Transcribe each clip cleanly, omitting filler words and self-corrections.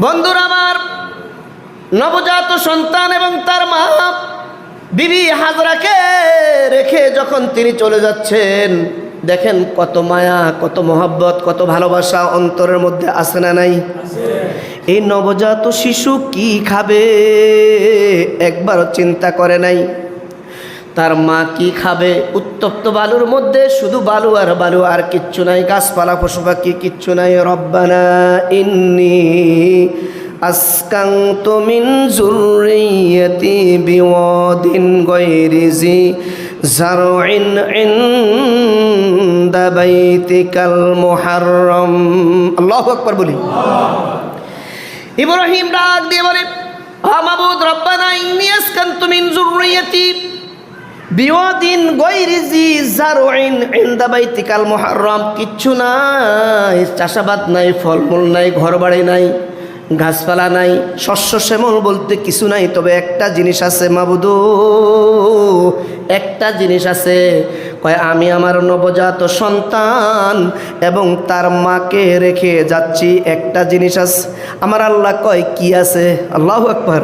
বন্ধুরা আমার, নবজাত সন্তান এবং তার মা বিবি হাজরাকে রেখে যখন তিনি চলে যাচ্ছেন, দেখেন কত মায়া, কত মহব্বত, কত ভালোবাসা অন্তরের মধ্যে আছে না নাই? এই নবজাত শিশু কি খাবে একবারও চিন্তা করে নাই। তার মা কি খাবে? উত্তপ্ত বালুর মধ্যে শুধু বালু আর বালু, আর কিচ্ছু নাই, গাছপালা পশু পাখি কিচ্ছু নাই। রব্বানা ইন্নী আসকানতু মিন যুররিয়্যাতি বিওয়াদিন গায়রি জি যারইন ইনদা বাইতিকাল মুহাররম। আল্লাহু আকবার বলি। ইব্রাহিম ডাক দিয়ে বলে, মাবুদ রব্বানা ইন্নী আসকানতু মিন যুররিয়্যাতি বিওয়াদিন গায়রি জি যারইন ইনদা বাইতিকাল মুহাররম। কিচ্ছু নাই, চাষাবাদ নাই, ফলমূল নাই, ঘরবাড়ি নাই, গাছপালা নাই, শস্য শ্যামল বলতে কিছু নাই। তবে একটা জিনিস আছে মাবুদ, একটা জিনিস আছে। কয় আমি আমার নবজাত সন্তান এবং তার মাকে রেখে যাচ্ছি, একটা জিনিস আছে। আমার আল্লাহ কয় কি আছে? আল্লাহু আকবার।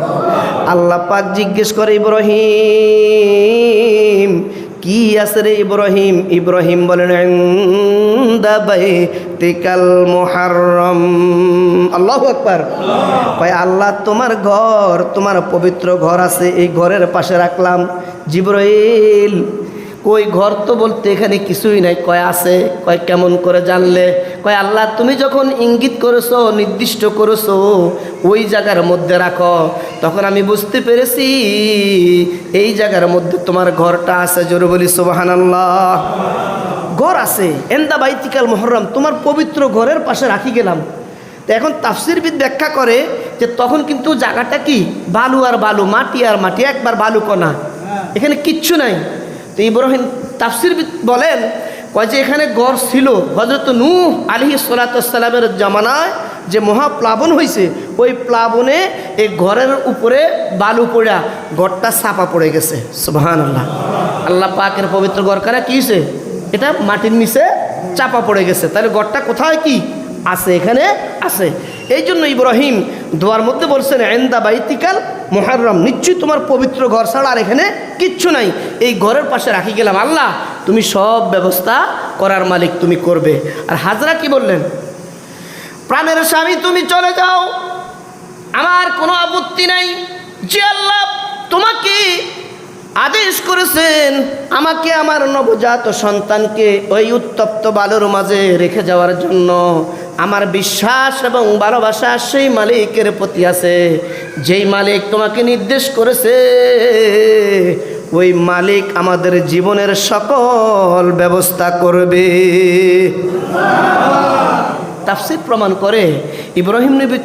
আল্লাহ পাক জিজ্ঞেস করে, ইব্রাহিম কি আছে রে ইব্রাহিম? ইব্রাহিম বলেন ইনদা বাইতিকাল মুহাররম। আল্লাহু আকবার। কয় আল্লাহ তোমার ঘর, তোমার পবিত্র ঘর আছে, এই ঘরের পাশে রাখলাম। জিবরাইল কই ঘর তো বলতে এখানে কিছুই নাই। কয় আছে। কয় কেমন করে জানলে? কয় আল্লাহ তুমি যখন ইঙ্গিত করেছো, নির্দিষ্ট করেছো ওই জায়গার মধ্যে রাখো, তখন আমি বুঝতে পেরেছি এই জায়গার মধ্যে তোমার ঘরটা আছে। জোরে বলি সুবহানাল্লাহ। ঘর আছে ইনদা বাইতিকাল মুহাররম, তোমার পবিত্র ঘরের পাশে রাখি গেলাম। তো এখন তাফসীরবিদ ব্যাখ্যা করে যে তখন কিন্তু জায়গাটা কি বালু আর বালু, মাটি আর মাটি, একবার বালু কণা, এখানে কিচ্ছু নাই। তো ইব্রাহিম তাফসীরবিদ বলেন, কয় যে এখানে ঘর ছিল হযরত নূহ আলাইহিস সালাতু ওয়াস সালামের জামানায় যে মহাপ্লাবন হয়েছে, ওই প্লাবনে এই ঘরের উপরে বালু পড়া ঘরটা চাপা পড়ে গেছে। সুবহানাল্লাহ। আল্লাহ পাকের পবিত্র ঘরখানা কি হয়েছে? এটা মাটির নিচে চাপা পড়ে গেছে। তাহলে ঘরটা কোথায় কি আছে? এখানে আছে। এই জন্য ইব্রাহিম দোয়ার মধ্যে বলছেন ইনদা বাইতিকাল মুহাররম, নিশ্চয়ই তোমার পবিত্র ঘর ছাড়া আর এখানে কিচ্ছু নাই। এই ঘরের পাশে রাখি গেলাম। আল্লাহ তুমি সব ব্যবস্থা করার মালিক, তুমি করবে। আর হাজরা কি বললেন? প্রাণের স্বামী তুমি চলে যাও, আমার কোনো আপত্তি নাই। যে আল্লাহ তোমাকে আদেশ করেছেন আমাকে আমার নবজাত সন্তানকে ওই উত্তপ্ত বালুর মাঝে রেখে যাওয়ার জন্য, আমার বিশ্বাস এবং ভালোবাসা সেই মালিকের প্রতি আছে। যেই মালিক তোমাকে নির্দেশ করেছে ওই মালিক আমাদের জীবনের সকল ব্যবস্থা করবে। তাফসীর প্রমাণ করে ইব্রাহিম নবী